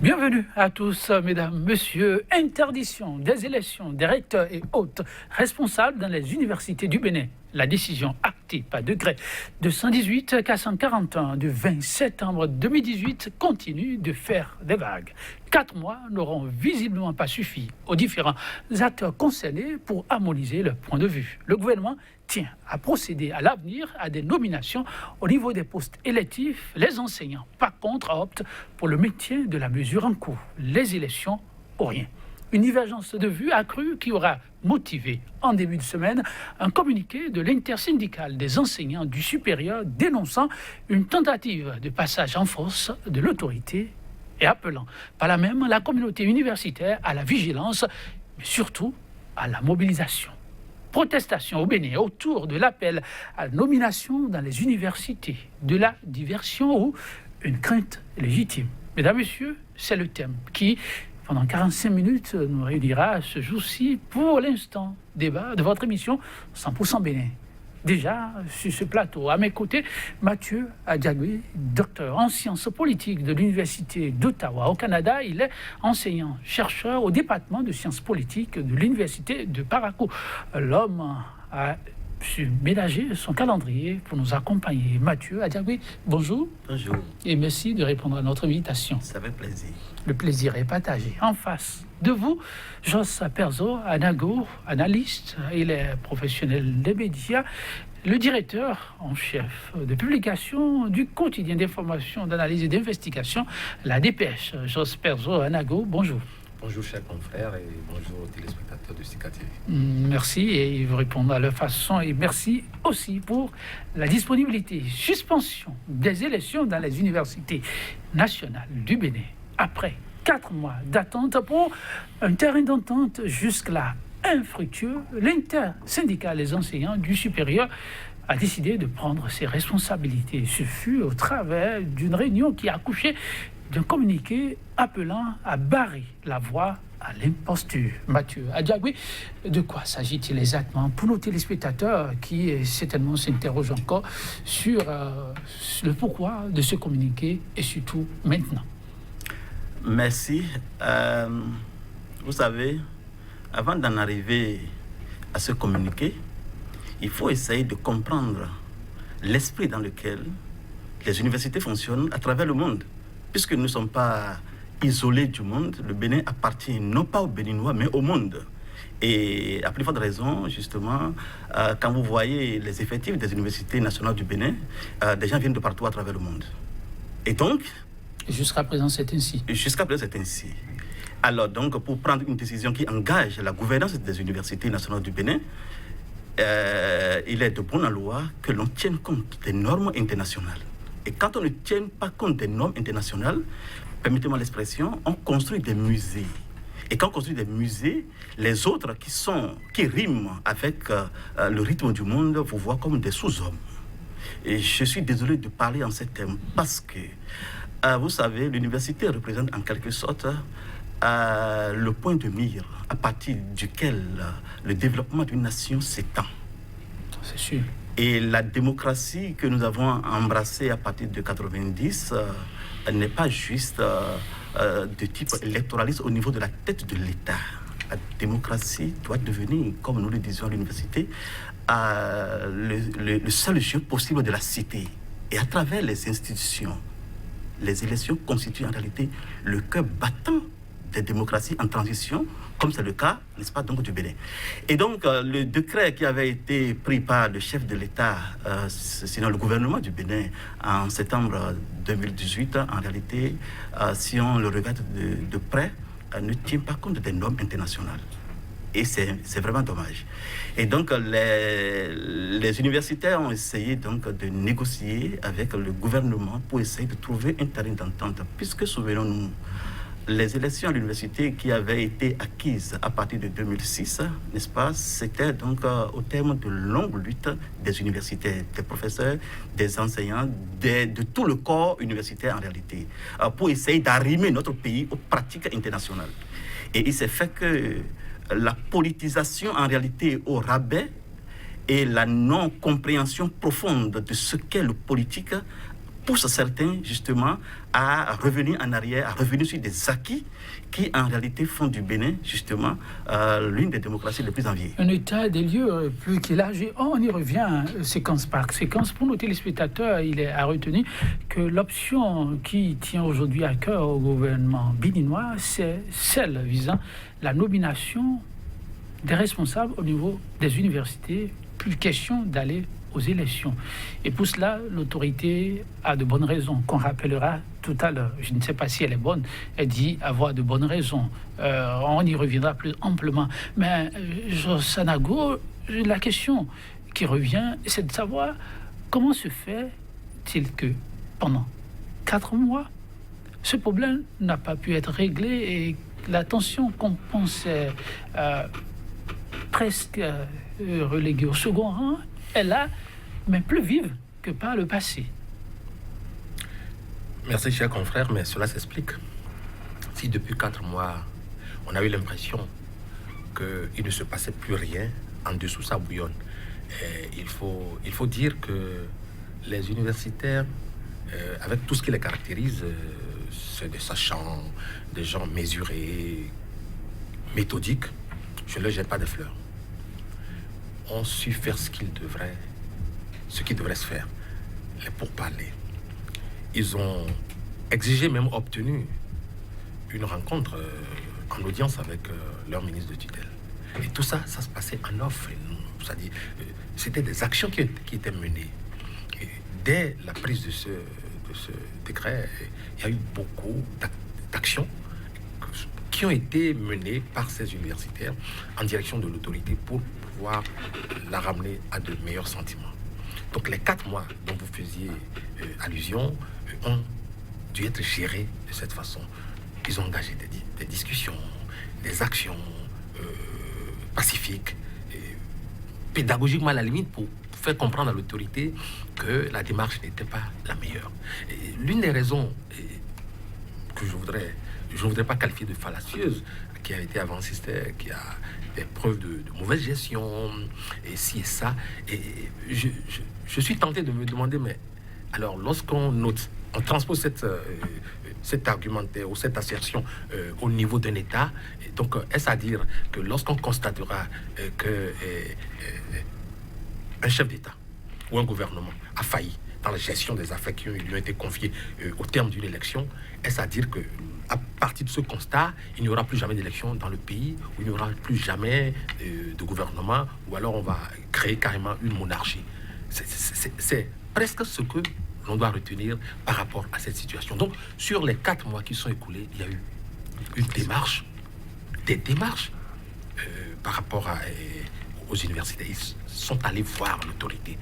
Bienvenue à tous, mesdames, messieurs. Interdiction des élections des recteurs et autres responsables dans les universités du Bénin. La décision actée par décret de 118-441 du 20 septembre 2018 continue de faire des vagues. 4 mois n'auront visiblement pas suffi aux différents acteurs concernés pour harmoniser leur point de vue. Le gouvernement tient à procéder à l'avenir à des nominations au niveau des postes électifs. Les enseignants, par contre, optent pour le maintien de la mesure en cours. Les élections ou rien. Une divergence de vue accrue qui aura motivé en début de semaine un communiqué de l'intersyndicale des enseignants du supérieur dénonçant une tentative de passage en force de l'autorité et appelant par là même la communauté universitaire à la vigilance, mais surtout à la mobilisation. Protestation au Bénin autour de l'appel à la nomination dans les universités, de la diversion ou une crainte légitime. Mesdames, Messieurs, c'est le thème qui, pendant 45 minutes, nous réunira ce jour-ci pour l'instant. Débat de votre émission 100% Bénin. Déjà, sur ce plateau, à mes côtés, Mathieu Adiagwe, docteur en sciences politiques de l'Université d'Ottawa au Canada. Il est enseignant-chercheur au département de sciences politiques de l'Université de Parakou. L'homme a su ménager son calendrier pour nous accompagner. Mathieu Adiagwe, bonjour. Bonjour. Et merci de répondre à notre invitation. Ça fait plaisir. Le plaisir est partagé. En face de vous, Jos Perzo Anago, analyste, il est professionnel des médias, le directeur en chef de publication du quotidien d'information, d'analyse et d'investigation, la Dépêche. Jos Perzo Anago, bonjour. Bonjour chers confrères et bonjour aux téléspectateurs de Sika TV. Merci et ils vous répondent à leur façon et merci aussi pour la disponibilité. Suspension des élections dans les universités nationales du Bénin après 4 mois d'attente pour un terrain d'entente jusque-là infructueux. L'intersyndicale des enseignants du supérieur a décidé de prendre ses responsabilités. Ce fut au travers d'une réunion qui a accouché d'un communiqué appelant à barrer la voie à l'imposture. Mathieu Adiagwe, de quoi s'agit-il exactement pour nos téléspectateurs qui certainement s'interrogent encore sur le pourquoi de ce communiqué et surtout maintenant? Merci. Vous savez, avant d'en arriver à ce communiqué, il faut essayer de comprendre l'esprit dans lequel les universités fonctionnent à travers le monde. Puisque nous ne sommes pas isolés du monde, le Bénin appartient non pas aux Béninois, mais au monde. Et à plus forte raison, justement, quand vous voyez les effectifs des universités nationales du Bénin, des gens viennent de partout à travers le monde. Et donc... Jusqu'à présent, c'est ainsi. Jusqu'à présent, c'est ainsi. Alors donc, pour prendre une décision qui engage la gouvernance des universités nationales du Bénin, il est de bonne loi que l'on tienne compte des normes internationales. Et quand on ne tient pas compte des normes internationales, permettez-moi l'expression, on construit des musées. Et quand on construit des musées, les autres qui riment avec le rythme du monde vous voient comme des sous-hommes. Et je suis désolé de parler en ces termes parce que, vous savez, l'université représente en quelque sorte le point de mire à partir duquel le développement d'une nation s'étend. C'est sûr. Et la démocratie que nous avons embrassée à partir de 90 n'est pas juste de type électoraliste au niveau de la tête de l'État. La démocratie doit devenir, comme nous le disions à l'université, le seul jeu possible de la cité. Et à travers les institutions, les élections constituent en réalité le cœur battant des démocraties en transition, comme c'est le cas, n'est-ce pas, donc du Bénin. Et donc, le décret qui avait été pris par le chef de l'État, sinon le gouvernement du Bénin, en septembre 2018, en réalité, si on le regarde de près, ne tient pas compte des normes internationales. Et c'est vraiment dommage. Et donc, les universitaires ont essayé donc de négocier avec le gouvernement pour essayer de trouver un terrain d'entente, puisque, souvenons-nous, les élections à l'université qui avaient été acquises à partir de 2006, n'est-ce pas, c'était donc au terme de longues luttes des universitaires, des professeurs, des enseignants, de tout le corps universitaire en réalité, pour essayer d'arrimer notre pays aux pratiques internationales. Et il s'est fait que la politisation en réalité au rabais et la non-compréhension profonde de ce qu'est le politique pousse certains justement à revenir en arrière, à revenir sur des acquis qui en réalité font du Bénin justement l'une des démocraties les plus enviées. Un état des lieux plus qu'élargi. On y revient séquence par séquence. Pour nos téléspectateurs, il est à retenir que l'option qui tient aujourd'hui à cœur au gouvernement béninois, c'est celle visant la nomination des responsables au niveau des universités. Plus question d'aller aux élections. Et pour cela, l'autorité a de bonnes raisons, qu'on rappellera tout à l'heure. Je ne sais pas si elle est bonne. Elle dit avoir de bonnes raisons. On y reviendra plus amplement. Mais, Sanago, la question qui revient, c'est de savoir comment se fait-il que pendant 4 mois, ce problème n'a pas pu être réglé et la tension qu'on pensait presque reléguée au second rang est là, mais plus vive que par le passé. Merci, cher confrère, mais cela s'explique. Si depuis 4 mois, on a eu l'impression qu'il ne se passait plus rien, en dessous ça bouillonne. Et il faut dire que les universitaires, avec tout ce qui les caractérise, c'est des sachants, des gens mesurés, méthodiques. Je ne leur jette pas des fleurs. On su faire ce qui devrait se faire, les pourparlers. Ils ont exigé, même obtenu, une rencontre en audience avec leur ministre de tutelle. Et tout ça, ça se passait en off. C'est-à-dire, c'était des actions qui étaient menées. Et dès la prise de ce décret, il y a eu beaucoup d'actions qui ont été menées par ces universitaires en direction de l'autorité pour pouvoir la ramener à de meilleurs sentiments. Donc les 4 mois dont vous faisiez allusion ont dû être gérés de cette façon. Ils ont engagé des discussions, des actions pacifiques, pédagogiquement à la limite, pour faire comprendre à l'autorité que la démarche n'était pas la meilleure. Et l'une des raisons que je ne voudrais pas qualifier de fallacieuse, qui a été avancée, c'était qu'il y a des preuves de mauvaise gestion, et ci et ça. Et je suis tenté de me demander, mais alors lorsqu'on note, on transpose cet argumentaire ou cette assertion au niveau d'un État, et donc est-ce à dire que lorsqu'on constatera que un chef d'État ou un gouvernement a failli dans la gestion des affaires qui lui ont été confiées au terme d'une élection, est-ce à dire que à partir de ce constat, il n'y aura plus jamais d'élection dans le pays, où il n'y aura plus jamais de gouvernement, ou alors on va créer carrément une monarchie? C'est presque ce que l'on doit retenir par rapport à cette situation. Donc, sur les 4 mois qui sont écoulés, il y a eu des démarches par rapport aux universités. Ils sont allés voir l'autorité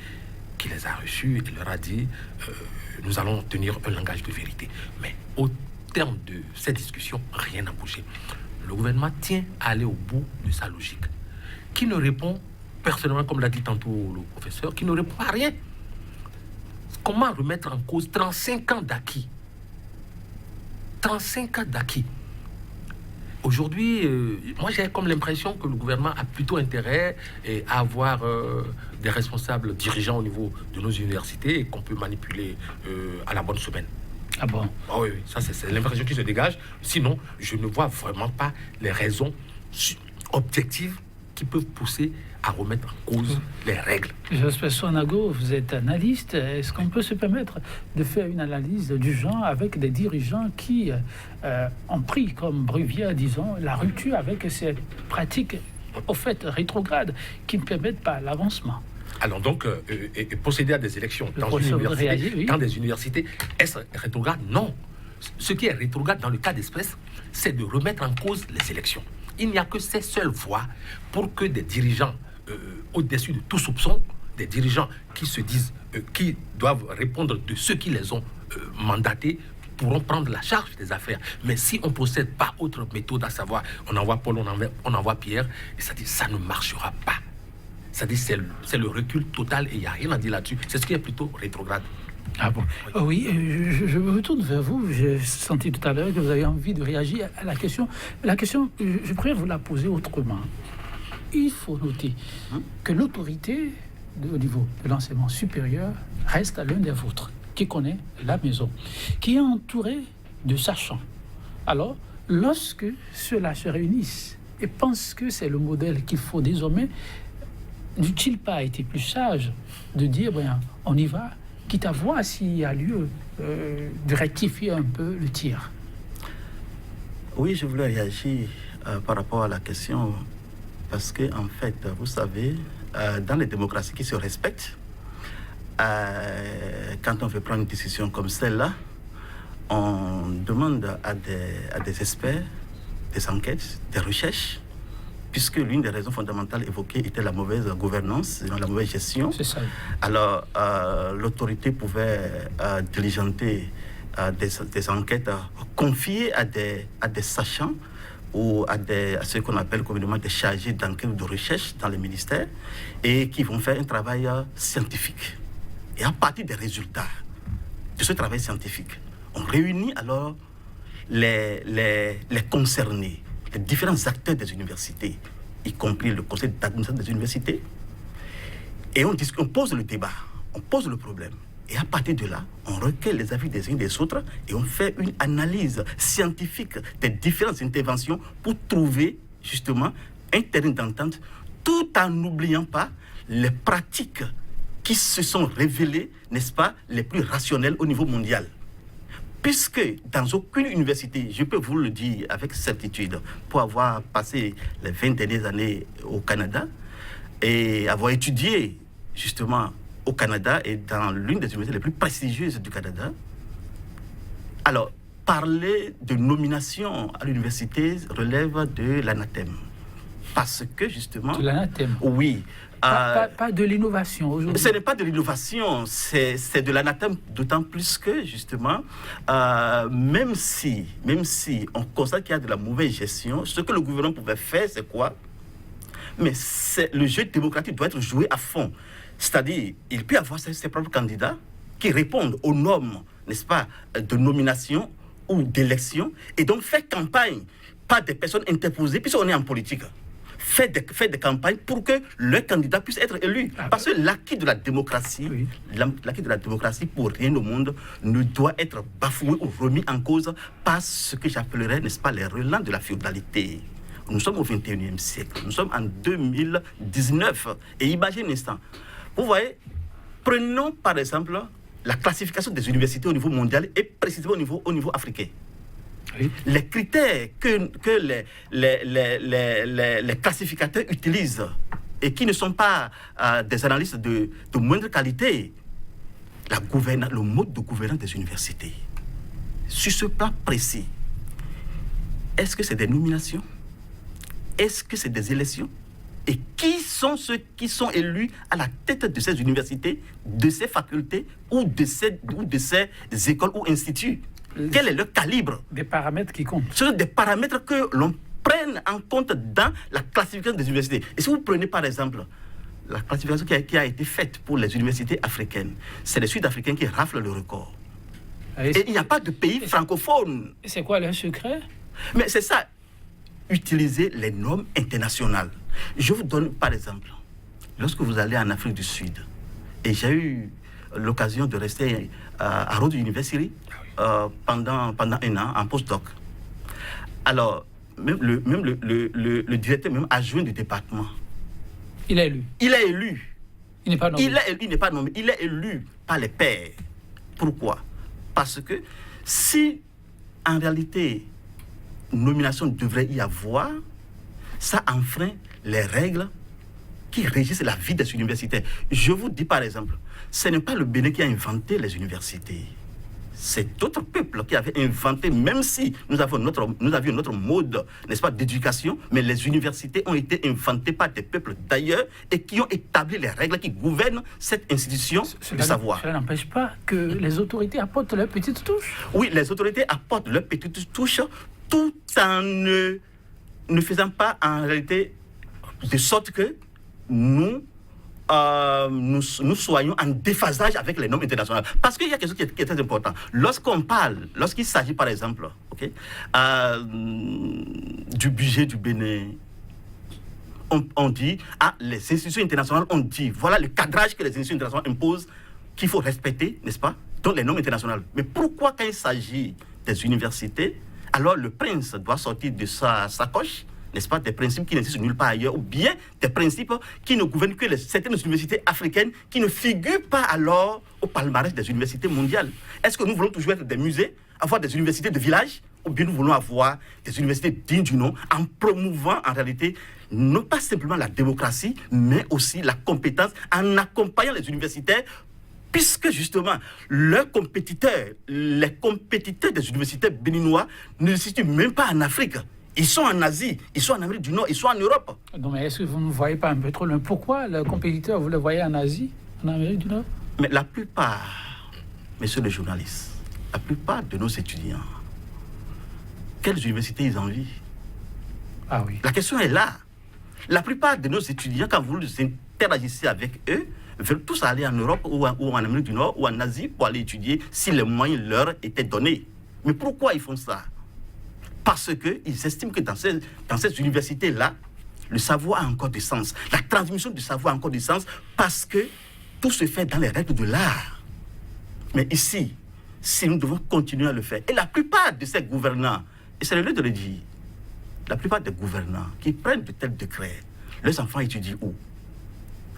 qui les a reçus et leur a dit nous allons tenir un langage de vérité. Mais au terme de cette discussion, rien n'a bougé. Le gouvernement tient à aller au bout de sa logique, qui ne répond personnellement, comme l'a dit tantôt le professeur, qui ne répond à rien. Comment remettre en cause 35 ans d'acquis? 35 ans d'acquis. Aujourd'hui, moi j'ai comme l'impression que le gouvernement a plutôt intérêt à avoir des responsables dirigeants au niveau de nos universités et qu'on peut manipuler à la bonne semaine. Ah bon? Ah oui, ça c'est l'impression qui se dégage. Sinon, je ne vois vraiment pas les raisons objectives qui peuvent pousser à remettre en cause les règles. J'espère, Sonago, vous êtes analyste. Est-ce qu'on peut se permettre de faire une analyse du genre avec des dirigeants qui ont pris comme brevière, disons, la rupture avec ces pratiques, au fait, rétrogrades, qui ne permettent pas l'avancement? Alors donc, procéder à des élections dans des universités, est-ce rétrograde? Non. Ce qui est rétrograde dans le cas d'espèce, c'est de remettre en cause les élections. Il n'y a que ces seules voies pour que des dirigeants au-dessus de tout soupçon, des dirigeants qui se disent, qui doivent répondre de ceux qui les ont mandatés, pourront prendre la charge des affaires. Mais si on ne procède pas autre méthode, à savoir, on envoie Paul, on envoie Pierre, c'est-à-dire ça ne marchera pas. C'est-à-dire c'est le recul total et il n'y a rien à dire là-dessus. C'est ce qui est plutôt rétrograde. Ah bon? Oui, je me retourne vers vous. J'ai senti tout à l'heure que vous avez envie de réagir à la question. La question, je préfère vous la poser autrement. Il faut noter que l'autorité au niveau de l'enseignement supérieur reste l'un des vôtres. qui connaît la maison, qui est entouré de sachants. Alors, lorsque ceux-là se réunissent et pensent que c'est le modèle qu'il faut désormais, n'eût-il pas été plus sage de dire, on y va, quitte à voir s'il y a lieu de rectifier un peu le tir? Oui, je voulais réagir par rapport à la question, parce que, en fait, vous savez, dans les démocraties qui se respectent, quand on veut prendre une décision comme celle-là, on demande à des experts, des enquêtes, des recherches, puisque l'une des raisons fondamentales évoquées était la mauvaise gouvernance, la mauvaise gestion. C'est ça. Alors, l'autorité pouvait diligenter des enquêtes confiées à des sachants ou à ce qu'on appelle communément des chargés d'enquête ou de recherche dans les ministères et qui vont faire un travail scientifique. Et à partir des résultats de ce travail scientifique, on réunit alors les concernés, les différents acteurs des universités, y compris le conseil d'administration des universités, et on pose le débat, on pose le problème. Et à partir de là, on recueille les avis des uns et des autres et on fait une analyse scientifique des différentes interventions pour trouver justement un terrain d'entente, tout en n'oubliant pas les pratiques qui se sont révélées, n'est-ce pas, les plus rationnelles au niveau mondial. Puisque dans aucune université, je peux vous le dire avec certitude, pour avoir passé les 20 dernières années au Canada et avoir étudié justement au Canada et dans l'une des universités les plus prestigieuses du Canada, alors parler de nomination à l'université relève de l'anathème. Parce que justement... De l'anathème. Oui. Pas de l'innovation aujourd'hui. Ce n'est pas de l'innovation, c'est de l'anathème, d'autant plus que, justement, même si on constate qu'il y a de la mauvaise gestion, ce que le gouvernement pouvait faire, c'est quoi? Mais le jeu démocratique doit être joué à fond. C'est-à-dire, il peut y avoir ses propres candidats qui répondent aux normes, n'est-ce pas, de nomination ou d'élection, et donc faire campagne par des personnes interposées, puisqu'on est en politique. Fait des campagnes pour que le candidat puisse être élu. Parce que l'acquis de la démocratie, l'acquis de la démocratie pour rien au monde ne doit être bafoué ou remis en cause par ce que j'appellerais, n'est-ce pas, les relents de la féodalité. Nous sommes au 21e siècle, nous sommes en 2019. Et imaginez un instant, vous voyez, prenons par exemple la classification des universités au niveau mondial et précisément au niveau africain. Oui. Les critères que les classificateurs utilisent et qui ne sont pas des analystes de moindre qualité, le mode de gouvernance des universités. Sur ce plan précis, est-ce que c'est des nominations? Est-ce que c'est des élections? Et qui sont ceux qui sont élus à la tête de ces universités, de ces facultés ou de ces écoles ou instituts? Quel est le calibre? Des paramètres qui comptent. Ce sont des paramètres que l'on prenne en compte dans la classification des universités. Et si vous prenez par exemple la classification qui a été faite pour les universités africaines, c'est les Sud-Africains qui raflent le record. Et il n'y a pas de pays francophone. C'est quoi le secret? Mais c'est ça, utiliser les normes internationales. Je vous donne par exemple, lorsque vous allez en Afrique du Sud, et j'ai eu l'occasion de rester à Rhodes University pendant un an en postdoc. Alors, même le directeur, même adjoint du département, il est élu. Il est élu. Il n'est pas nommé. Il n'est pas nommé. Il est élu par les pairs. Pourquoi? Parce que si, en réalité, nomination devrait y avoir, ça enfreint les règles qui régissent la vie des universitaires. Je vous dis par exemple, ce n'est pas le Bénin qui a inventé les universités. C'est d'autres peuples qui avaient inventé, même si nous avions notre mode, n'est-ce pas, d'éducation, mais les universités ont été inventées par des peuples d'ailleurs et qui ont établi les règles qui gouvernent cette institution de savoir. Cela n'empêche pas que les autorités apportent leur petite touche. Oui, les autorités apportent leur petite touche tout en ne faisant pas en réalité de sorte que nous soyons en déphasage avec les normes internationales. Parce qu'il y a quelque chose qui est très important. Lorsqu'il s'agit par exemple du budget du Bénin, on dit, les institutions internationales ont dit, voilà le cadrage que les institutions internationales imposent, qu'il faut respecter, n'est-ce pas? donc les normes internationales. Mais pourquoi quand il s'agit des universités, alors le prince doit sortir de sa sacoche, n'est-ce pas, des principes qui n'existent nulle part ailleurs, ou bien des principes qui ne gouvernent que certaines universités africaines qui ne figurent pas alors au palmarès des universités mondiales. Est-ce que nous voulons toujours être des musées, avoir des universités de village, ou bien nous voulons avoir des universités dignes du nom, en promouvant en réalité non pas simplement la démocratie, mais aussi la compétence, en accompagnant les universitaires, puisque justement, leurs compétiteurs, les compétiteurs des universités béninois ne se situent même pas en Afrique. Ils sont en Asie, ils sont en Amérique du Nord, ils sont en Europe. Non, mais est-ce que vous ne voyez pas un peu trop loin? Pourquoi les compétiteurs, vous les voyez en Asie, en Amérique du Nord? Mais la plupart, messieurs les journalistes, la plupart de nos étudiants, quelles universités ils envient? Ah oui. La question est là. La plupart de nos étudiants, quand vous interagissez avec eux, veulent tous aller en Europe ou en Amérique du Nord ou en Asie pour aller étudier si les moyens leur étaient donnés. Mais pourquoi ils font ça? Parce qu'ils estiment que dans ces universités-là, le savoir a encore du sens. La transmission du savoir a encore du sens parce que tout se fait dans les règles de l'art. Mais ici, si nous devons continuer à le faire, et la plupart de ces gouvernants, et c'est le lieu de le dire, la plupart des gouvernants qui prennent de tels décrets, leurs enfants étudient où?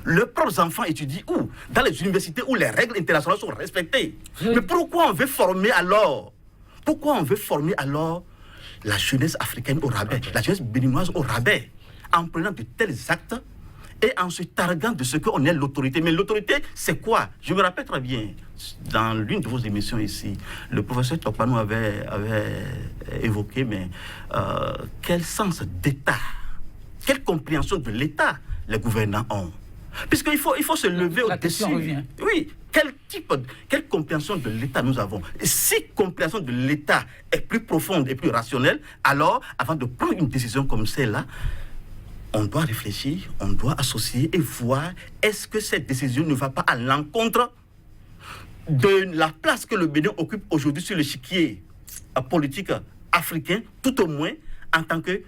Leurs propres enfants étudient où? Dans les universités où les règles internationales sont respectées. Oui. Mais pourquoi on veut former alors? Pourquoi on veut former alors la jeunesse africaine au rabais, la jeunesse béninoise au rabais, en prenant de tels actes et en se targuant de ce qu'on est l'autorité? Mais l'autorité, c'est quoi? Je me rappelle très bien, dans l'une de vos émissions ici, le professeur Tokpanou avait évoqué, mais quel sens d'État, quelle compréhension de l'État les gouvernants ont? Puisqu'il faut se lever au-dessus. Oui, quelle compréhension de l'État nous avons? Et si compréhension de l'État est plus profonde et plus rationnelle, alors, avant de prendre une décision comme celle-là, on doit réfléchir, on doit associer et voir est-ce que cette décision ne va pas à l'encontre de la place que le Bénin occupe aujourd'hui sur l'échiquier politique africain, tout au moins en tant que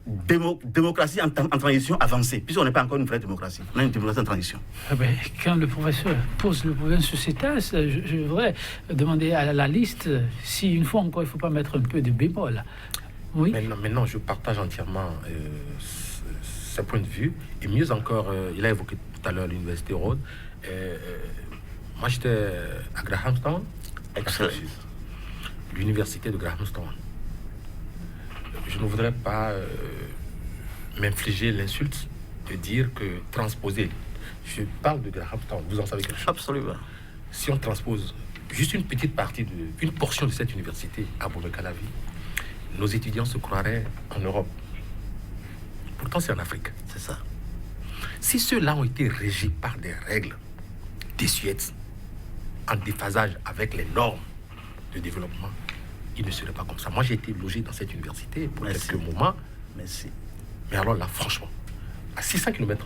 démocratie en transition avancée, puisqu'on n'est pas encore une vraie démocratie, on a une démocratie en transition. Ah ben, quand le professeur pose le problème sur ces tasses, je voudrais demander à la liste si une fois encore il ne faut pas mettre un peu de bémol. Oui. Mais non, je partage entièrement ce point de vue, et mieux encore, il a évoqué tout à l'heure l'université Rhodes. Moi j'étais à Grahamstown, l'université de Grahamstown. Je ne voudrais pas m'infliger l'insulte de dire que transposer, je parle de Grahamstown, vous en savez quelque chose? Absolument. Si on transpose juste une petite partie, une portion de cette université à Boubacar-Calavi, nos étudiants se croiraient en Europe. Pourtant, c'est en Afrique. C'est ça. Si ceux-là ont été régis par des règles désuètes, en déphasage avec les normes de développement, il ne serait pas comme ça. Moi, j'ai été logé dans cette université pour quelques moments. Merci. Mais alors là, franchement, à 600 km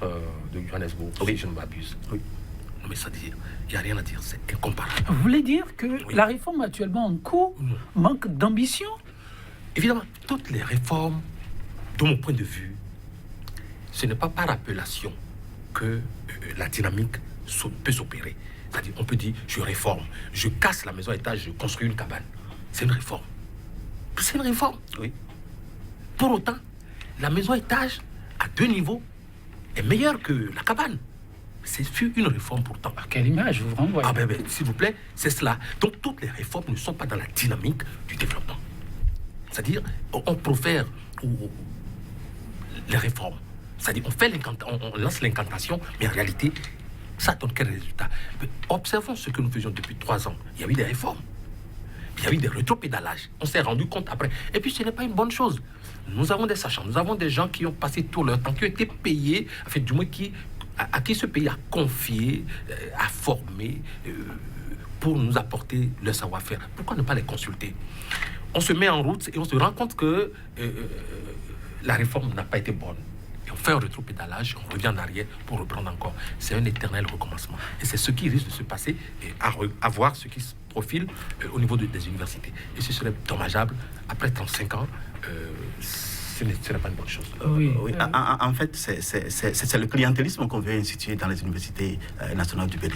de Johannesburg, oui, je ne m'abuse. Oui. Non, mais ça dit, il n'y a rien à dire, c'est incomparable. Vous voulez dire que la réforme actuellement en cours manque d'ambition? Évidemment, toutes les réformes, de mon point de vue, ce n'est pas par appellation que la dynamique peut s'opérer. C'est-à-dire, on peut dire, je réforme, je casse la maison à étage, je construis une cabane. C'est une réforme. C'est une réforme. Oui. Pour autant, la maison à étage, à 2 niveaux, est meilleure que la cabane. C'est une réforme pourtant. À quelle image vous renvoyez? Ah ben, s'il vous plaît, c'est cela. Donc, toutes les réformes ne sont pas dans la dynamique du développement. C'est-à-dire, on profère les réformes. C'est-à-dire, on lance l'incantation, mais en réalité, ça donne quel résultat? Observons ce que nous faisions depuis 3 ans. Il y a eu des réformes. Il y a eu des rétropédalages. On s'est rendu compte après. Et puis, ce n'est pas une bonne chose. Nous avons des sachants, nous avons des gens qui ont passé tout leur temps, qui ont été payés, en fait, du moins à qui ce pays a confié, a formé, pour nous apporter leur savoir-faire. Pourquoi ne pas les consulter? On se met en route et on se rend compte que la réforme n'a pas été bonne. Et on fait un rétropédalage, on revient en arrière pour reprendre encore. C'est un éternel recommencement. Et c'est ce qui risque de se passer et à voir ce qui se profile au niveau des universités. Et ce serait dommageable, après 35 ans, ce n'est pas une bonne chose. Oui. Oui, en fait, c'est le clientélisme qu'on veut instituer dans les universités nationales du Bénin.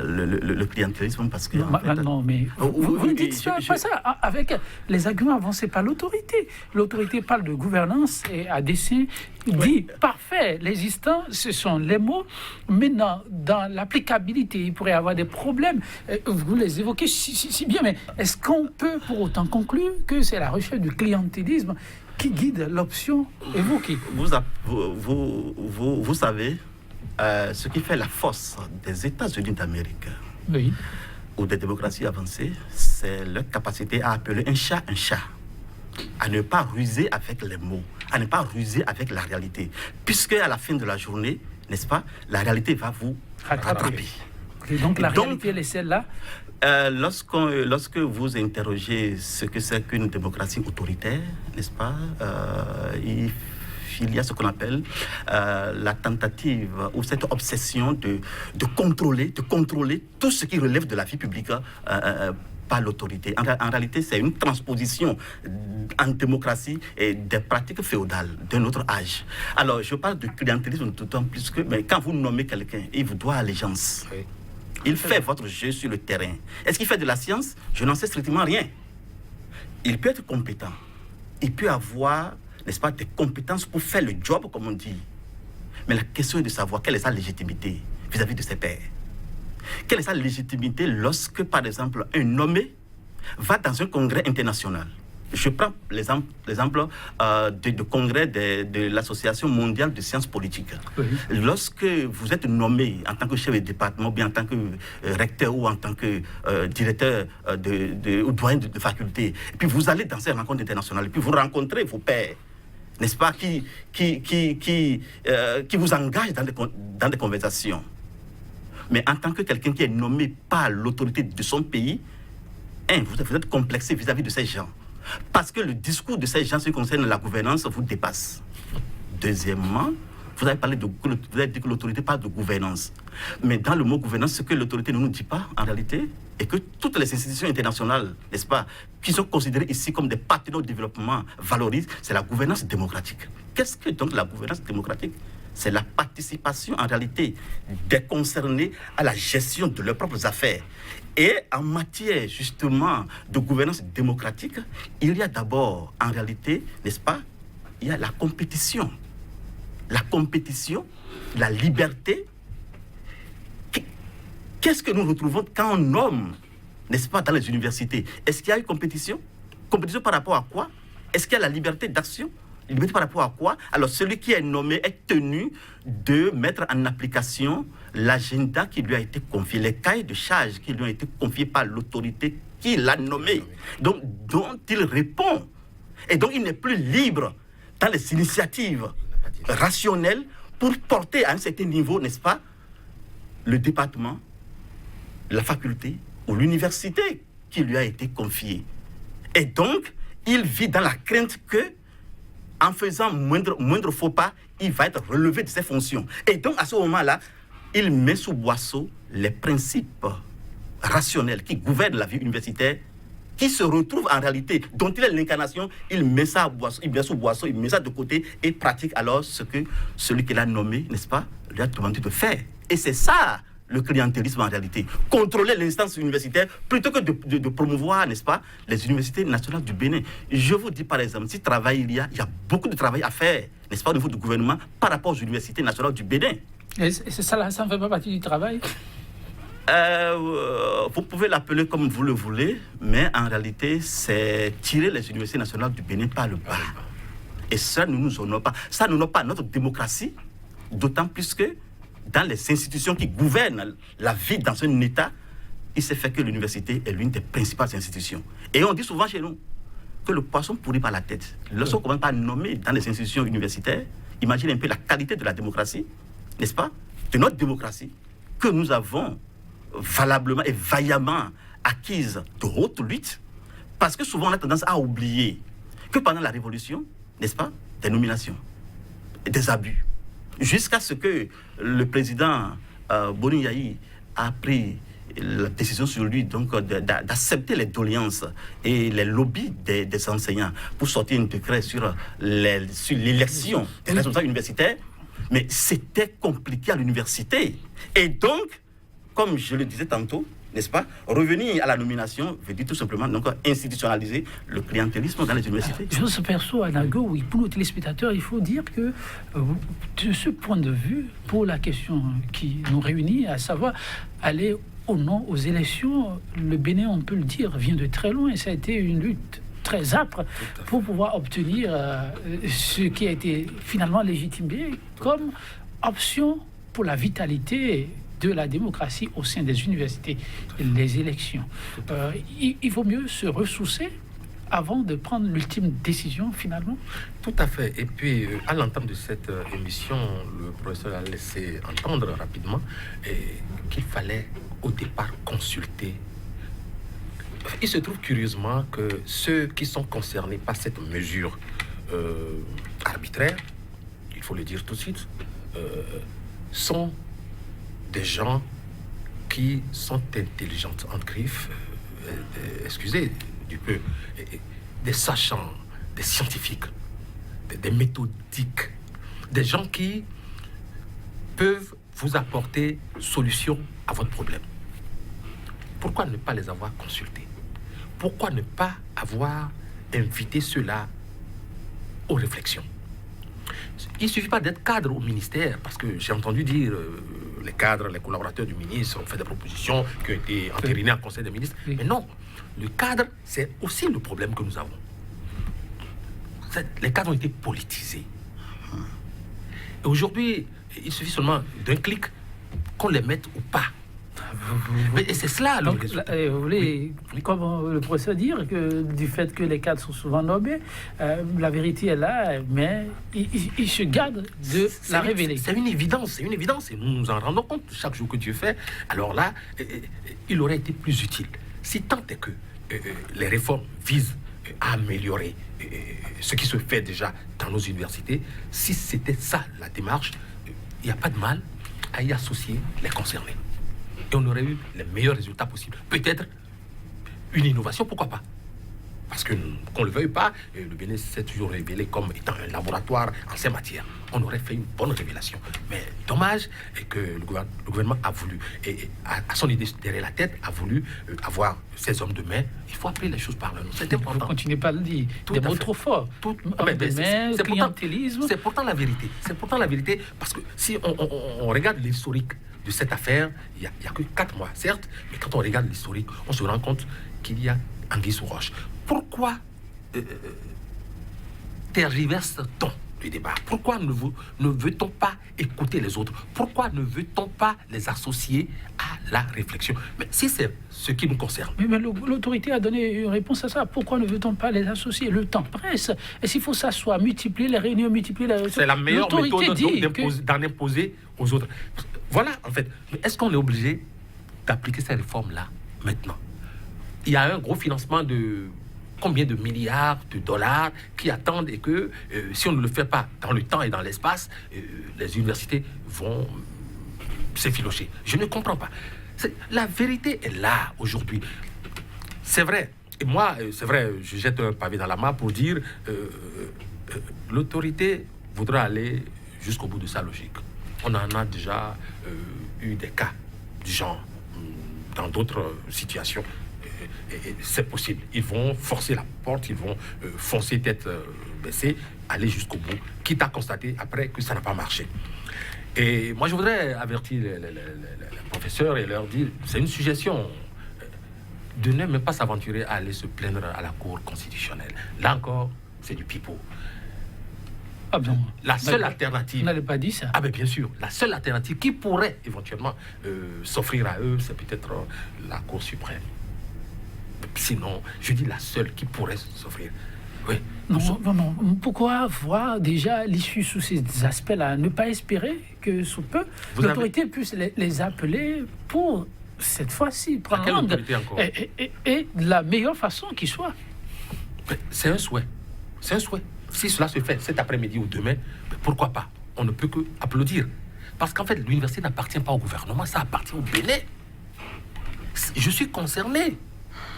Le clientélisme, parce que... Non, mais vous ne dites pas ça avec les arguments avancés par l'autorité. L'autorité parle de gouvernance et à dessein dit parfait. L'existant, ce sont les mots. Maintenant, dans l'applicabilité, il pourrait y avoir des problèmes. Vous les évoquez si bien, mais est-ce qu'on peut pour autant conclure que c'est la recherche du clientélisme qui guide l'option évoquée? Vous savez, ce qui fait la force des États-Unis d'Amérique ou des démocraties avancées, c'est leur capacité à appeler un chat, à ne pas ruser avec les mots, à ne pas ruser avec la réalité. Puisque à la fin de la journée, n'est-ce pas, la réalité va vous rattraper. Et donc la réalité, elle est celle-là. Lorsque vous interrogez ce que c'est qu'une démocratie autoritaire, n'est-ce pas, il y a ce qu'on appelle la tentative ou cette obsession de contrôler tout ce qui relève de la vie publique par l'autorité. En réalité, c'est une transposition en démocratie et des pratiques féodales d'un autre âge. Alors, je parle de clientélisme d'autant plus que mais quand vous nommez quelqu'un, il vous doit allégeance. Oui. Il fait votre jeu sur le terrain. Est-ce qu'il fait de la science? Je n'en sais strictement rien. Il peut être compétent. Il peut avoir, n'est-ce pas, des compétences pour faire le job, comme on dit. Mais la question est de savoir quelle est sa légitimité vis-à-vis de ses pairs. Quelle est sa légitimité lorsque, par exemple, un nommé va dans un congrès international? Je prends l'exemple de congrès de l'Association mondiale de sciences politiques. Oui. Lorsque vous êtes nommé en tant que chef de département, ou bien en tant que recteur ou en tant que directeur ou doyen de faculté, et puis vous allez dans ces rencontres internationales, et puis vous rencontrez vos pairs, n'est-ce pas, qui vous engagent dans des conversations. Mais en tant que quelqu'un qui est nommé par l'autorité de son pays, vous êtes complexé vis-à-vis de ces gens. Parce que le discours de ces gens, ce qui concerne la gouvernance, vous dépasse. Deuxièmement, vous avez dit que l'autorité parle de gouvernance. Mais dans le mot gouvernance, ce que l'autorité ne nous dit pas, en réalité, est que toutes les institutions internationales, n'est-ce pas, qui sont considérées ici comme des partenaires au développement, valorisent, c'est la gouvernance démocratique. Qu'est-ce que donc la gouvernance démocratique? C'est la participation, en réalité, des concernés à la gestion de leurs propres affaires. Et en matière, justement, de gouvernance démocratique, il y a d'abord, en réalité, n'est-ce pas, il y a la compétition. La compétition, la liberté. Qu'est-ce que nous retrouvons quand on nomme, n'est-ce pas, dans les universités? Est-ce qu'il y a une compétition? Compétition par rapport à quoi? Est-ce qu'il y a la liberté d'action? Liberté par rapport à quoi? Alors, celui qui est nommé est tenu de mettre en application l'agenda qui lui a été confié, les cahiers de charges qui lui ont été confiés par l'autorité qui l'a nommé, donc, dont il répond. Et donc, il n'est plus libre dans les initiatives rationnelles pour porter à un certain niveau, n'est-ce pas, le département, la faculté ou l'université qui lui a été confiée. Et donc, il vit dans la crainte que en faisant moindre faux pas, il va être relevé de ses fonctions. Et donc, à ce moment-là, il met sous boisseau les principes rationnels qui gouvernent la vie universitaire, qui se retrouvent en réalité, dont il est l'incarnation, il met ça à boisseau, il met sous boisseau, il met ça de côté et pratique alors ce que celui qui l'a nommé, n'est-ce pas, lui a demandé de faire. Et c'est ça, le clientélisme en réalité. Contrôler l'instance universitaire plutôt que de promouvoir, n'est-ce pas, les universités nationales du Bénin. Je vous dis par exemple, si travail il y a beaucoup de travail à faire, n'est-ce pas, au niveau du gouvernement par rapport aux universités nationales du Bénin. Et ça ne fait pas partie du travail? Vous pouvez l'appeler comme vous le voulez, mais en réalité, c'est tirer les universités nationales du Bénin par le bas. Et ça ne nous honore pas. Ça n'honore pas notre démocratie, d'autant plus que dans les institutions qui gouvernent la vie dans un État, il s'est fait que l'université est l'une des principales institutions. Et on dit souvent chez nous que le poisson pourrit par la tête. Lorsqu'on commence par nommer dans les institutions universitaires, imaginez un peu la qualité de la démocratie, n'est-ce pas, de notre démocratie, que nous avons valablement et vaillamment acquise de haute lutte, parce que souvent on a tendance à oublier que pendant la Révolution, n'est-ce pas, des nominations, des abus, jusqu'à ce que le président Boni Yayi a pris la décision sur lui donc d'accepter les doléances et les lobbies des enseignants pour sortir un décret sur l'élection des responsables universitaires. Mais c'était compliqué à l'université. Et donc, comme je le disais tantôt, n'est-ce pas, revenir à la nomination veut dire tout simplement donc institutionnaliser le clientélisme dans les universités. Je perçois, Anago, oui, pour nos téléspectateurs, il faut dire que de ce point de vue, pour la question qui nous réunit, à savoir aller ou non aux élections, le Bénin, on peut le dire, vient de très loin et ça a été une lutte très âpre pour pouvoir obtenir ce qui a été finalement légitimé comme option pour la vitalité de la démocratie au sein des universités, les élections. Il vaut mieux se ressourcer avant de prendre l'ultime décision finalement. Tout à fait. Et puis, à l'entame de cette émission, le professeur a laissé entendre rapidement qu'il fallait au départ consulter. Il se trouve curieusement que ceux qui sont concernés par cette mesure arbitraire, il faut le dire tout de suite, sont des gens qui sont intelligents en griffe, excusez du peu, des sachants, des scientifiques, des méthodiques, des gens qui peuvent vous apporter solution à votre problème. Pourquoi ne pas les avoir consultés? Pourquoi ne pas avoir invité ceux-là aux réflexions? Il ne suffit pas d'être cadre au ministère, parce que j'ai entendu dire les cadres, les collaborateurs du ministre ont fait des propositions qui ont été entérinées en Conseil des ministres. Oui. Mais non, le cadre, c'est aussi le problème que nous avons. Les cadres ont été politisés. Et aujourd'hui, il suffit seulement d'un clic qu'on les mette ou pas. Mais c'est cela. Donc, vous voulez, comme le professeur, dire que du fait que les cadres sont souvent nommés, la vérité est là, mais il se garde de la révéler. C'est une évidence, et nous nous en rendons compte chaque jour que Dieu fait. Alors là, il aurait été plus utile, si tant est que les réformes visent à améliorer ce qui se fait déjà dans nos universités. Si c'était ça la démarche, il n'y a pas de mal à y associer les concernés. Et on aurait eu les meilleurs résultats possibles. Peut-être une innovation, pourquoi pas? Parce que, qu'on ne le veuille pas, le Bénin s'est toujours révélé comme étant un laboratoire en ces matières. On aurait fait une bonne révélation. Mais dommage que le gouvernement a voulu, et à son idée derrière la tête, a voulu avoir ces hommes de main. Il faut appeler les choses par leur nom. C'est important. Vous ne continuez pas à le dire. Des mots trop forts. Clientélisme. C'est pourtant la vérité. C'est pourtant la vérité. Parce que si on regarde l'historique de cette affaire, il n'y a que 4 mois, certes, mais quand on regarde l'historique, on se rend compte qu'il y a anguille sous roche. Pourquoi tergiverse-t-on le débat? Pourquoi ne veut-on pas écouter les autres? Pourquoi ne veut-on pas les associer à la réflexion? Mais si c'est ce qui nous concerne. Mais l'autorité a donné une réponse à ça. Pourquoi ne veut-on pas les associer? Le temps presse. Et s'il faut s'asseoir, multiplier les réunions, multiplier les réunions... C'est la meilleure méthode d'en imposer aux autres. Voilà, en fait. Mais est-ce qu'on est obligé d'appliquer ces réformes-là maintenant? Il y a un gros financement de combien de milliards de dollars qui attendent et que si on ne le fait pas dans le temps et dans l'espace, les universités vont s'effilocher. Je ne comprends pas. La vérité est là aujourd'hui. C'est vrai. Et moi, c'est vrai, je jette un pavé dans la mare pour dire l'autorité voudra aller jusqu'au bout de sa logique. On en a déjà eu des cas du genre dans d'autres situations. Et c'est possible. Ils vont forcer la porte, ils vont foncer tête baissée, aller jusqu'au bout, quitte à constater après que ça n'a pas marché. Et moi, je voudrais avertir les professeurs et leur dire, c'est une suggestion, de ne même pas s'aventurer à aller se plaindre à la Cour constitutionnelle. Là encore, c'est du pipeau. Ah bon, la seule alternative... Vous n'avez pas dit ça? Ah ben bien sûr. La seule alternative qui pourrait éventuellement s'offrir à eux, c'est peut-être la Cour suprême. Sinon, je dis la seule qui pourrait s'offrir. Oui. Non. Pourquoi voir déjà l'issue sous ces aspects-là? Ne pas espérer que sous peu, l'autorité puisse les appeler pour, cette fois-ci, prendre langue et de la meilleure façon qui soit. C'est un souhait. C'est un souhait. Si cela se fait cet après-midi ou demain, pourquoi pas? On ne peut que applaudir. Parce qu'en fait, l'université n'appartient pas au gouvernement, ça appartient au Bénin. Je suis concerné.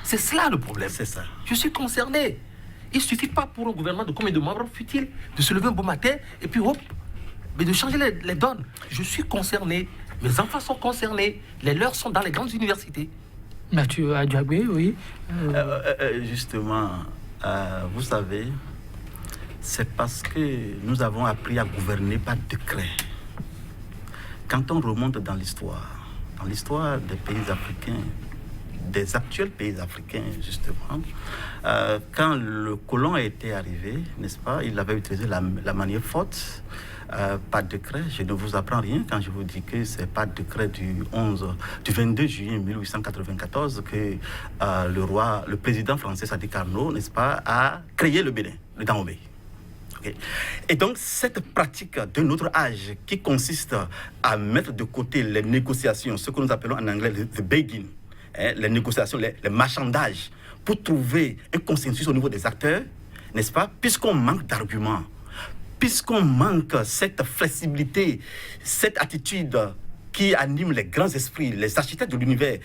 C'est cela le problème. C'est ça. Je suis concerné. Il ne suffit pas pour un gouvernement de combien de membres fut-il de se lever un beau matin et puis hop, mais de changer les donnes. Je suis concerné. Mes enfants sont concernés. Les leurs sont dans les grandes universités. Mathieu Adjabé, oui. Justement, vous savez, c'est parce que nous avons appris à gouverner par décret. Quand on remonte dans l'histoire des pays africains, des actuels pays africains, justement, quand le colon était arrivé, n'est-ce pas, il avait utilisé la manière forte, par décret. Je ne vous apprends rien quand je vous dis que c'est par décret du 22 juillet 1894 que le président français Sadi Carnot, n'est-ce pas, a créé le Bénin, le Dahomey. Okay. Et donc, cette pratique de notre âge qui consiste à mettre de côté les négociations, ce que nous appelons en anglais le begging, les négociations, les marchandages, pour trouver un consensus au niveau des acteurs, n'est-ce pas, puisqu'on manque d'arguments, puisqu'on manque cette flexibilité, cette attitude qui anime les grands esprits, les architectes de l'univers,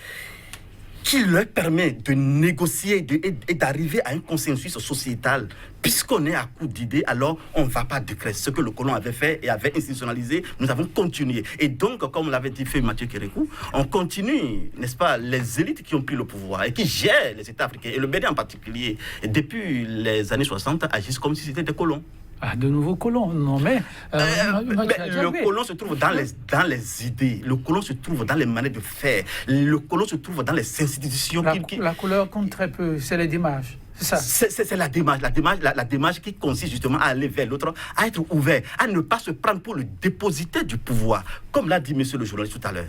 qui leur permet de négocier et d'arriver à un consensus sociétal. Puisqu'on est à coup d'idées, alors on ne va pas décret. Ce que le colon avait fait et avait institutionnalisé, nous avons continué. Et donc, comme l'avait dit fait Mathieu Kérékou, on continue, n'est-ce pas, les élites qui ont pris le pouvoir et qui gèrent les États africains, et le Bénin en particulier, depuis les années 60, agissent comme si c'était des colons. Ah, de nouveaux colons, non mais... le colon se trouve dans les idées, le colon se trouve dans les manières de faire, le colon se trouve dans les institutions. La couleur compte très peu, c'est les démarches, c'est ça. C'est la démarche qui consiste justement à aller vers l'autre, à être ouvert, à ne pas se prendre pour le dépositaire du pouvoir. Comme l'a dit monsieur le journaliste tout à l'heure,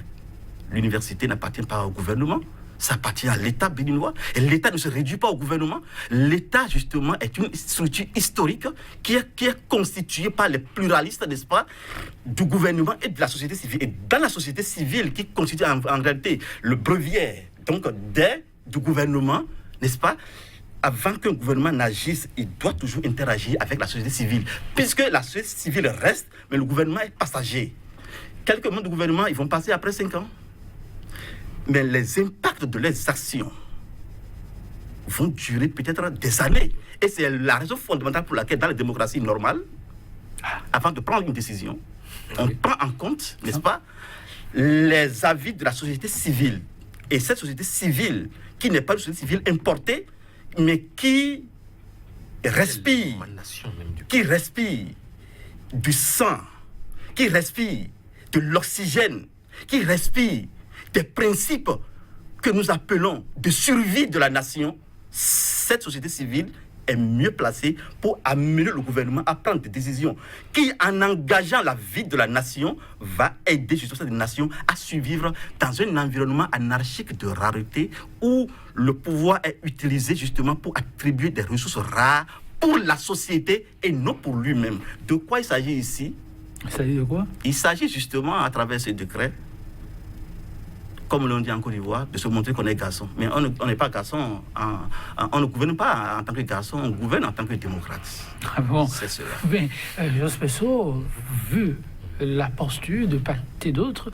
l'université n'appartient pas au gouvernement. Ça appartient à l'État béninois. Et l'État ne se réduit pas au gouvernement. L'État, justement, est une structure historique qui est constituée par les pluralistes, n'est-ce pas, du gouvernement et de la société civile. Et dans la société civile, qui constitue en réalité le breviaire, donc, du gouvernement, n'est-ce pas, avant qu'un gouvernement n'agisse, il doit toujours interagir avec la société civile. Puisque la société civile reste, mais le gouvernement est passager. Quelques membres du gouvernement, ils vont passer après 5 ans. Mais les impacts de leurs actions vont durer peut-être des années. Et c'est la raison fondamentale pour laquelle, dans les démocraties normales, avant de prendre une décision, on prend en compte, n'est-ce pas, les avis de la société civile. Et cette société civile, qui n'est pas une société civile importée, mais qui respire du sang, qui respire de l'oxygène, qui respire des principes que nous appelons de survie de la nation, cette société civile est mieux placée pour amener le gouvernement à prendre des décisions qui, en engageant la vie de la nation, va aider justement cette nation à survivre dans un environnement anarchique de rareté où le pouvoir est utilisé justement pour attribuer des ressources rares pour la société et non pour lui-même. De quoi il s'agit ici? Il s'agit de quoi? Il s'agit justement, à travers ce décret, comme l'on dit en Côte d'Ivoire, de se montrer qu'on est garçon. Mais on n'est pas garçon, on ne gouverne pas en tant que garçon, on gouverne en tant que démocrate. Ah bon? C'est cela. Mais, Jospesso, vu la posture de part et d'autre,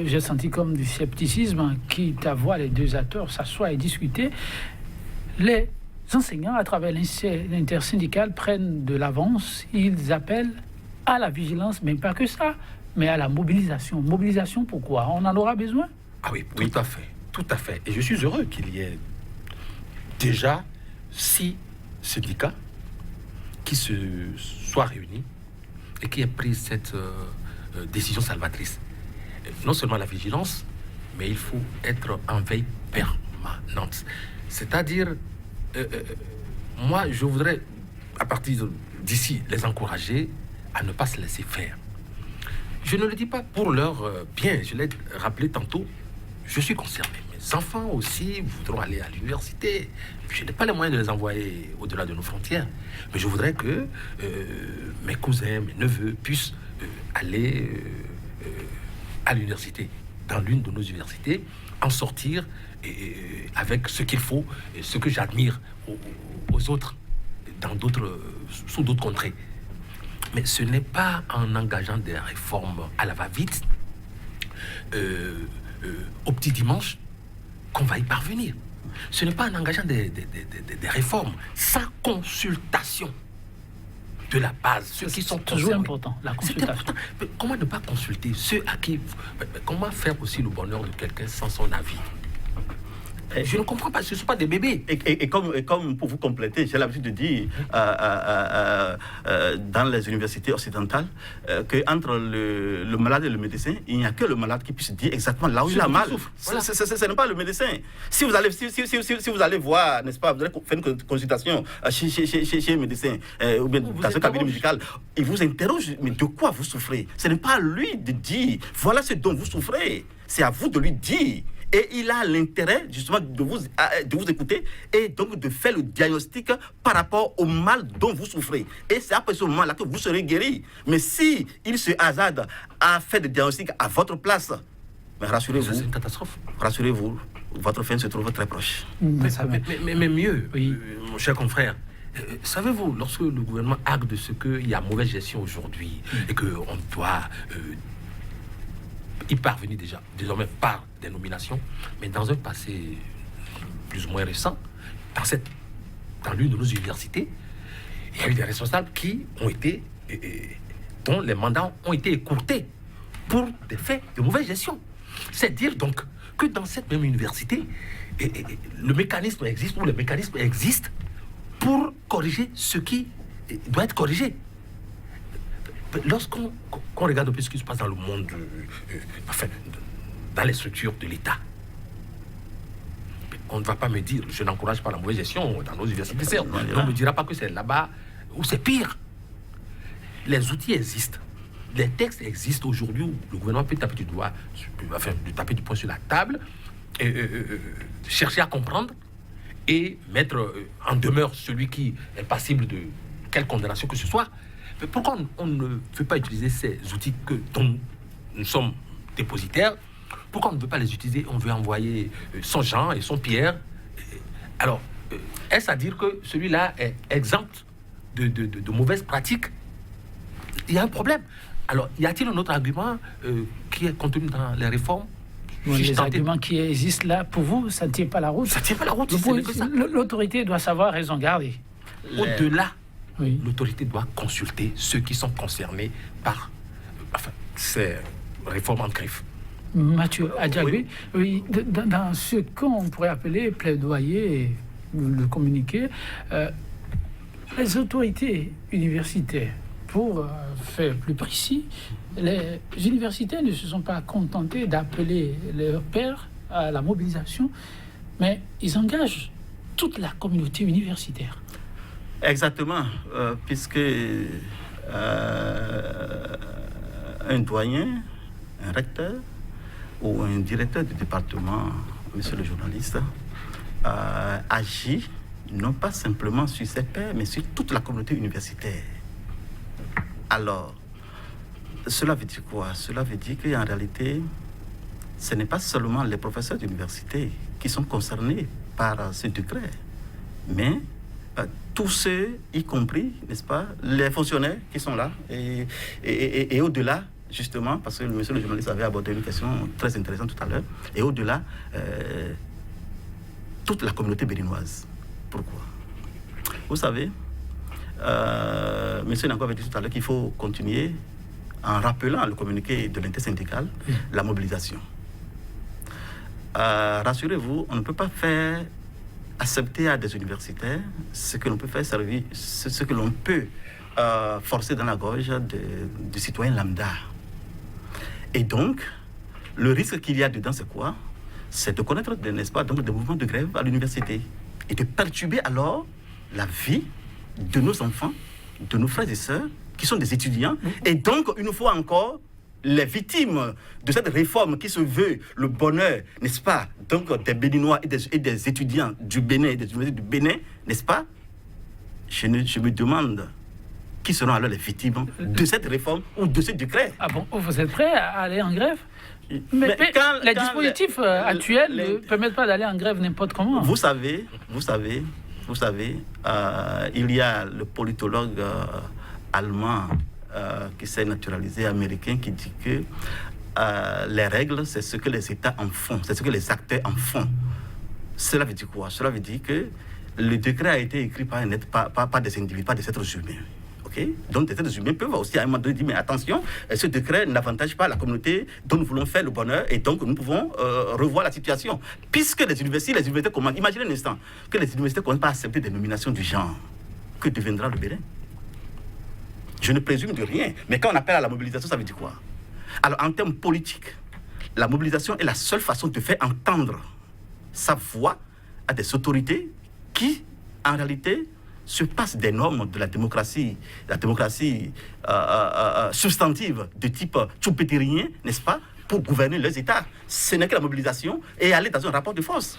j'ai senti comme du scepticisme, quitte à voir les deux acteurs s'asseoir et discuter. Les enseignants, à travers l'intersyndical, prennent de l'avance. Ils appellent à la vigilance, mais pas que ça, mais à la mobilisation. Mobilisation, pourquoi? On en aura besoin? Ah oui, tout à fait. Et je suis heureux qu'il y ait déjà 6 syndicats qui se soient réunis et qui aient pris cette décision salvatrice. Non seulement la vigilance, mais il faut être en veille permanente. C'est-à-dire, moi, je voudrais, à partir d'ici, les encourager à ne pas se laisser faire. Je ne le dis pas pour leur bien, je l'ai rappelé tantôt. Je suis concerné. Mes enfants aussi voudront aller à l'université. Je n'ai pas les moyens de les envoyer au-delà de nos frontières. Mais je voudrais que mes cousins, mes neveux puissent aller à l'université, dans l'une de nos universités, en sortir avec ce qu'il faut, et ce que j'admire aux autres, sous d'autres contrées. Mais ce n'est pas en engageant des réformes à la va-vite, au petit dimanche, qu'on va y parvenir. Ce n'est pas en engageant des réformes sans consultation de la base, ceux qui sont toujours important, la consultation. C'est important. Mais comment ne pas consulter ceux à qui... Comment faire aussi le bonheur de quelqu'un sans son avis? Je ne comprends pas, ce ne sont pas des bébés. Et comme pour vous compléter, j'ai l'habitude de dire dans les universités occidentales qu'entre le malade et le médecin, il n'y a que le malade qui puisse dire exactement là où il a mal. Voilà. Ce n'est pas le médecin. Si vous allez voir, n'est-ce pas, vous allez faire une consultation chez un médecin ou bien dans un cabinet médical, il vous interroge, mais de quoi vous souffrez? Ce n'est pas à lui de dire, voilà ce dont vous souffrez. C'est à vous de lui dire. Et il a l'intérêt justement de vous écouter et donc de faire le diagnostic par rapport au mal dont vous souffrez. Et c'est après ce moment-là que vous serez guéri. Mais si il se hasarde à faire le diagnostic à votre place, mais rassurez-vous, c'est une catastrophe. Rassurez-vous, votre fin se trouve très proche. Mais mieux, oui. Mon cher confrère, savez-vous, lorsque le gouvernement acte de ce qu'il y a mauvaise gestion aujourd'hui et qu'on doit y parvenir désormais par des nominations, mais dans un passé plus ou moins récent, dans l'une de nos universités, il y a eu des responsables qui ont été, dont les mandats ont été écourtés pour des faits de mauvaise gestion. C'est dire donc que dans cette même université, le mécanisme existe, ou les mécanismes existent pour corriger ce qui doit être corrigé. Lorsqu'on regarde un peu ce qui se passe dans le monde, dans les structures de l'État, on ne va pas me dire, je n'encourage pas la mauvaise gestion dans nos universités, certes, on ne me dira pas que c'est là-bas où c'est pire. Les outils existent, les textes existent aujourd'hui où le gouvernement peut taper du doigt, taper du poing sur la table, chercher à comprendre et mettre en demeure celui qui est passible de quelle condamnation que ce soit. Mais pourquoi on ne veut pas utiliser ces outils dont nous sommes dépositaires? Pourquoi on ne veut pas les utiliser? On veut envoyer son Jean et son Pierre. Alors, est-ce à dire que celui-là est exempt de mauvaises pratiques? Il y a un problème. Alors, y a-t-il un autre argument qui est contenu dans les réformes? Les arguments qui existent là, pour vous, ça ne tient pas la route. Ça ne tient pas la route. L'autorité doit savoir raison garder. Au-delà, l'autorité doit consulter ceux qui sont concernés par ces réformes en griffe. Mathieu Adjagui, oui, dans ce qu'on pourrait appeler plaidoyer, le communiqué, les autorités universitaires, pour faire plus précis, les universitaires ne se sont pas contentés d'appeler leurs pairs à la mobilisation, mais ils engagent toute la communauté universitaire. Exactement, puisque un doyen, un recteur ou un directeur du département, monsieur le journaliste, agit non pas simplement sur ses pairs, mais sur toute la communauté universitaire. Alors, cela veut dire quoi? Cela veut dire qu'en réalité, ce n'est pas seulement les professeurs d'université qui sont concernés par ce décret, mais tous ceux, y compris, n'est-ce pas, les fonctionnaires qui sont là, et au-delà, justement, parce que le monsieur le journaliste avait abordé une question très intéressante tout à l'heure, et au-delà, toute la communauté béninoise. Pourquoi? Vous savez, monsieur Nanko avait dit tout à l'heure qu'il faut continuer en rappelant le communiqué de l'intersyndical, la mobilisation. Rassurez-vous, on ne peut pas faire accepter à des universitaires ce que l'on peut faire servir, ce que l'on peut forcer dans la gorge du citoyen lambda. Et donc, le risque qu'il y a dedans, c'est quoi? C'est de connaître, n'est-ce pas, donc des mouvements de grève à l'université et de perturber alors la vie de nos enfants, de nos frères et sœurs, qui sont des étudiants. Et donc, une fois encore, les victimes de cette réforme qui se veut le bonheur, n'est-ce pas, donc des Béninois et des étudiants du Bénin, des universités du Bénin, n'est-ce pas? Je me demande qui seront alors les victimes de cette réforme ou de ce décret. Ah bon, vous êtes prêts à aller en grève? Mais les dispositifs actuels ne permettent pas d'aller en grève n'importe comment. Vous savez, il y a le politologue allemand qui s'est naturalisé américain qui dit que les règles, c'est ce que les États en font, c'est ce que les acteurs en font. Cela veut dire quoi? Cela veut dire que le décret a été écrit par des individus, par des êtres humains. Okay? Donc, des êtres humains peuvent aussi à un moment donné dire, mais attention, ce décret n'avantage pas la communauté dont nous voulons faire le bonheur et donc nous pouvons revoir la situation. Puisque les universités commencent, imaginez un instant, que les universités commencent par accepter des nominations du genre, que deviendra le Bénin? Je ne présume de rien, mais quand on appelle à la mobilisation, ça veut dire quoi? Alors, en termes politiques, la mobilisation est la seule façon de faire entendre sa voix à des autorités qui, en réalité, se passent des normes de la démocratie substantive de type tchoupétérien, n'est-ce pas, pour gouverner leurs États. Ce n'est que la mobilisation et aller dans un rapport de force.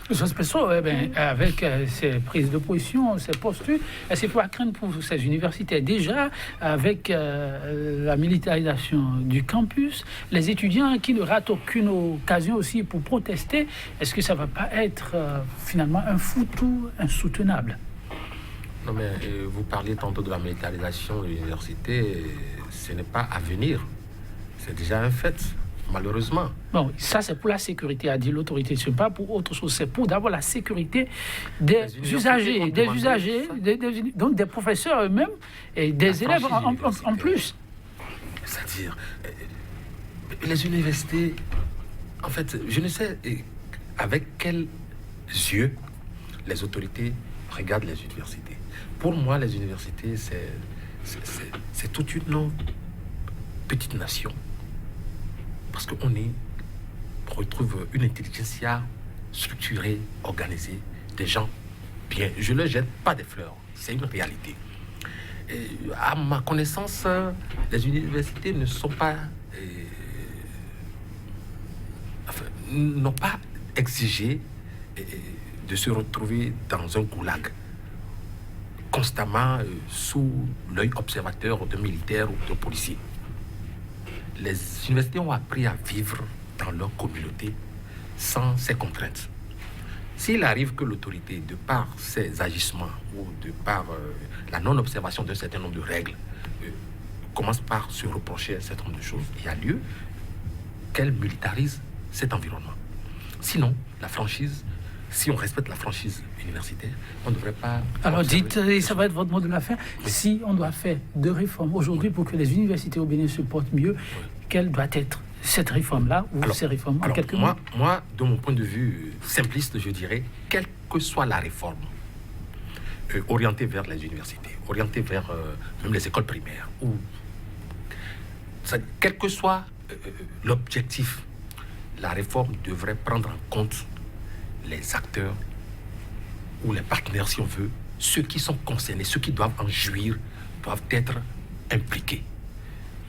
Avec ces prises de position, ces postures, c'est pas craindre pour ces universités. Déjà, avec la militarisation du campus, les étudiants qui ne ratent aucune occasion aussi pour protester, est-ce que ça ne va pas être finalement un foutou insoutenable? Non, mais vous parliez tantôt de la militarisation de l'université. Ce n'est pas à venir. C'est déjà un fait, malheureusement. Bon, ça c'est pour la sécurité, a dit l'autorité. Ce n'est pas pour autre chose. C'est pour d'abord la sécurité des usagers, donc des professeurs eux-mêmes et des élèves en plus. C'est-à-dire, les universités, en fait, je ne sais avec quels yeux les autorités regardent les universités. Pour moi, les universités, c'est toute une petite nation. Parce qu'on retrouve une intelligentsia structurée, organisée, des gens bien. Je ne leur jette pas des fleurs, c'est une réalité. Et à ma connaissance, les universités ne sont pas... n'ont pas exigé de se retrouver dans un goulag constamment sous l'œil observateur de militaires ou de policiers. Les universités ont appris à vivre dans leur communauté sans ces contraintes. S'il arrive que l'autorité, de par ses agissements ou de par la non-observation d'un certain nombre de règles, commence par se reprocher un certain nombre de choses, il y a lieu qu'elle militarise cet environnement. Sinon, la franchise, si on respecte la franchise universitaire, on ne devrait pas... Alors dites, et ça va être votre mot de la fin, si on doit faire deux réformes aujourd'hui pour que les universités au Bénin se portent mieux, quelle doit être cette réforme-là ou ces réformes en quelques mots? Moi, de mon point de vue simpliste, je dirais, quelle que soit la réforme, orientée vers les universités, orientée vers même les écoles primaires, ou quel que soit l'objectif, la réforme devrait prendre en compte les acteurs ou les partenaires, si on veut, ceux qui sont concernés, ceux qui doivent en jouir, doivent être impliqués.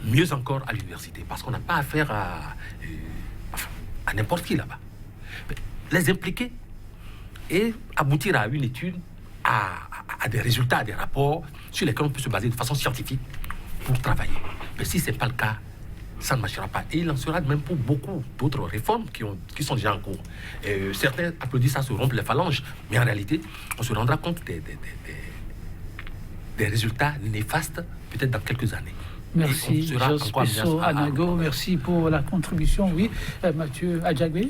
Mieux encore à l'université, parce qu'on n'a pas affaire à n'importe qui là-bas. Mais les impliquer et aboutir à une étude, à des résultats, à des rapports sur lesquels on peut se baser de façon scientifique pour travailler. Mais si ce n'est pas le cas, ça ne marchera pas. Et il en sera de même pour beaucoup d'autres réformes qui sont déjà en cours. Certains applaudissent à se rompre les phalanges, mais en réalité, on se rendra compte des résultats néfastes peut-être dans quelques années. Merci, Jos Pesso Anago, merci pour la contribution. Oui, Mathieu Adjagbe,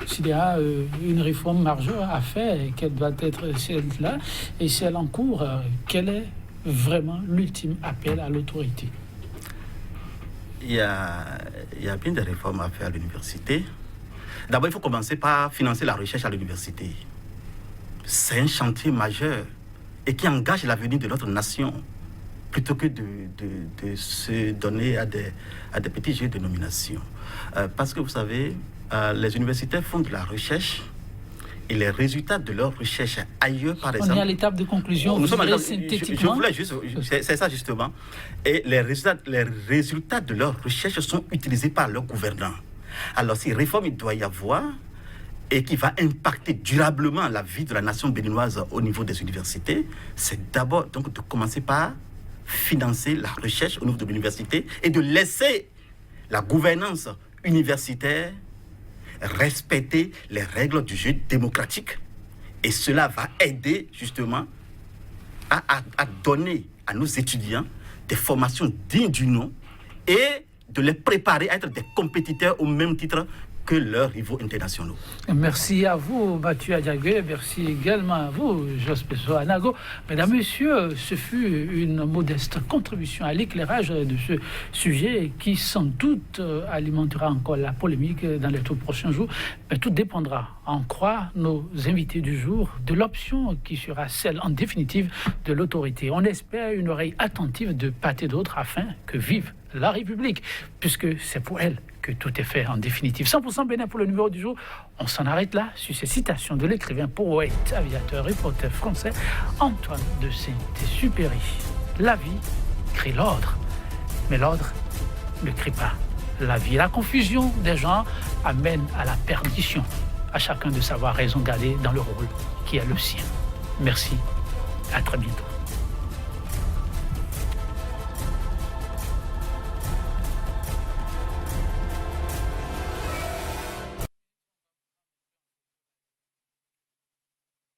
s'il y a une réforme majeure à faire, et quelle doit être celle-là, et celle en cours, quel est vraiment l'ultime appel à l'autorité? Il y a bien des réformes à faire à l'université. D'abord, il faut commencer par financer la recherche à l'université. C'est un chantier majeur et qui engage l'avenir de notre nation plutôt que de se donner à des petits jeux de nomination. Parce que vous savez, les universitaires font de la recherche et les résultats de leur recherche ailleurs, par exemple... On est à l'étape de conclusion, vous direz synthétiquement. Je voulais juste... C'est ça, justement. Et les résultats de leur recherche sont utilisés par leurs gouvernants. Alors, si réforme il doit y avoir, et qui va impacter durablement la vie de la nation béninoise au niveau des universités, c'est d'abord donc de commencer par financer la recherche au niveau de l'université et de laisser la gouvernance universitaire respecter les règles du jeu démocratique. Et cela va aider justement à donner à nos étudiants des formations dignes du nom et de les préparer à être des compétiteurs au même titre que leurs rivaux internationaux. Merci à vous, Mathieu Adjagwe. Merci également à vous, Jospeso Anago. Mesdames, Messieurs, ce fut une modeste contribution à l'éclairage de ce sujet qui, sans doute, alimentera encore la polémique dans les tout prochains jours. Mais tout dépendra, à en croire nos invités du jour, de l'option qui sera celle, en définitive, de l'autorité. On espère une oreille attentive de part et d'autre afin que vive la République, puisque c'est pour elle que tout est fait en définitive. 100% Bénin pour le numéro du jour. On s'en arrête là sur ces citations de l'écrivain, poète, aviateur, reporter français Antoine de Saint-Exupéry. La vie crée l'ordre, mais l'ordre ne crée pas la vie. La confusion des genres amène à la perdition. À chacun de savoir raison garder dans le rôle qui est le sien. Merci, à très bientôt.